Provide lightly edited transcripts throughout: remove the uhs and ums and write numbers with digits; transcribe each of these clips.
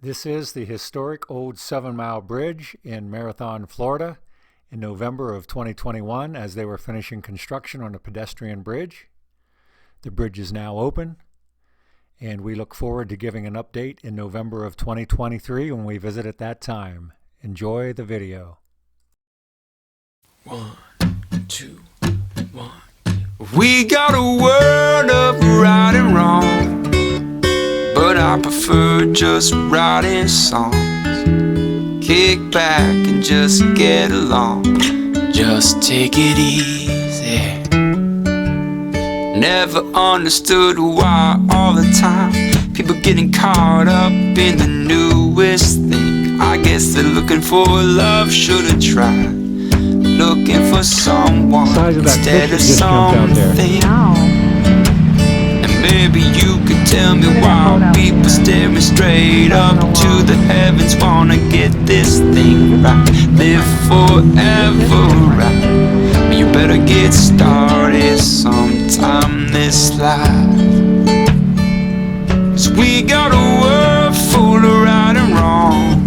This is the historic old 7-mile bridge in Marathon, Florida in November of 2021 as they were finishing construction on a pedestrian bridge. The bridge is now open, and we look forward to giving an update in November of 2023 when we visit at that time. Enjoy the video. 1, 2, 1. We got a world of right and wrong, but I prefer just writing songs. Kick back and just get along. Just take it easy. Never understood why all the time people getting caught up in the newest thing. I guess they're looking for love, should've tried looking for someone instead of something. Maybe you could tell me why people staring straight up to the heavens wanna get this thing right, live forever right. But you better get started sometime this life. 'Cause we got a world full of right and wrong,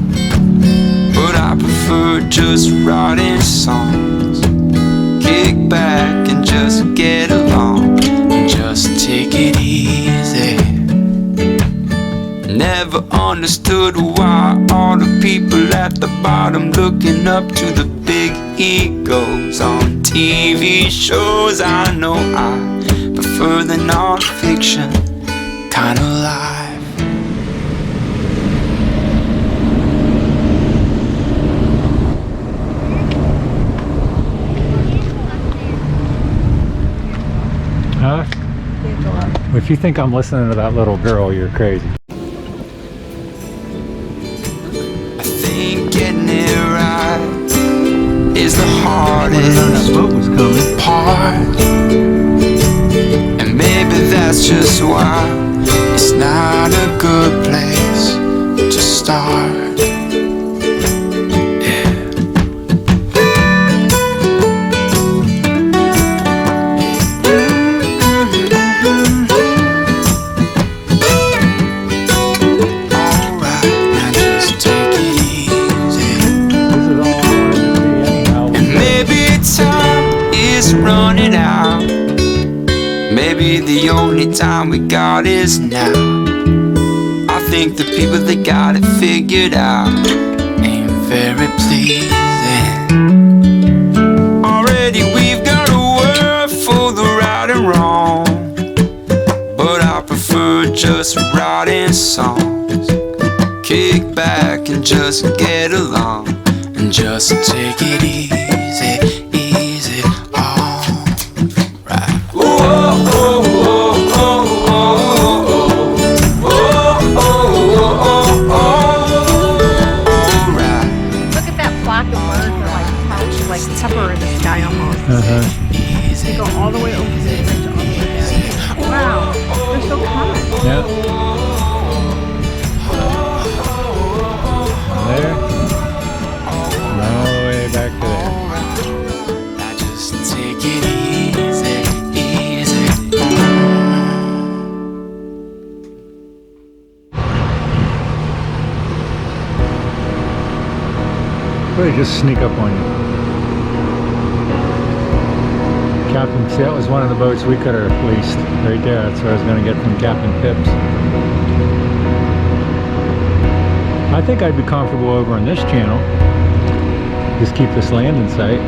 but I prefer just writing songs. Kick back and just get along. Just take it easy. Never understood why all the people at the bottom looking up to the big egos on TV shows. I know I prefer the non-fiction kind of life. Huh? If you think I'm listening to that little girl, you're crazy. I think getting it right is the hardest part, and maybe that's just why it's not a good place to start. Running out. Maybe the only time we got is now. I think the people that got it figured out ain't very pleasing. Already we've got a world full of right and wrong, but I prefer just writing songs. Kick back and just get along, and just take it easy. Pepper in the sky almost. They go all the way over the bridge, all the way down. Wow, they're so common. Yeah. There. And all the way back to there. I just take it easy, easy. Really just sneak up on you. Captain, see, that was one of the boats we could have leased right there. That's what I was going to get from Captain Pips. I think I'd be comfortable over on this channel. Just keep this land in sight.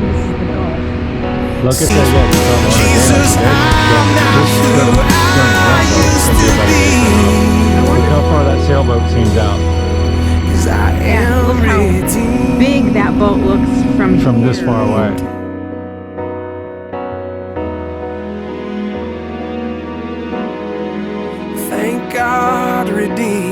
This is the Gulf. Look at that. Look how far that sailboat seems out. Yeah, look how big that boat looks from this far away. Thank God redeemed.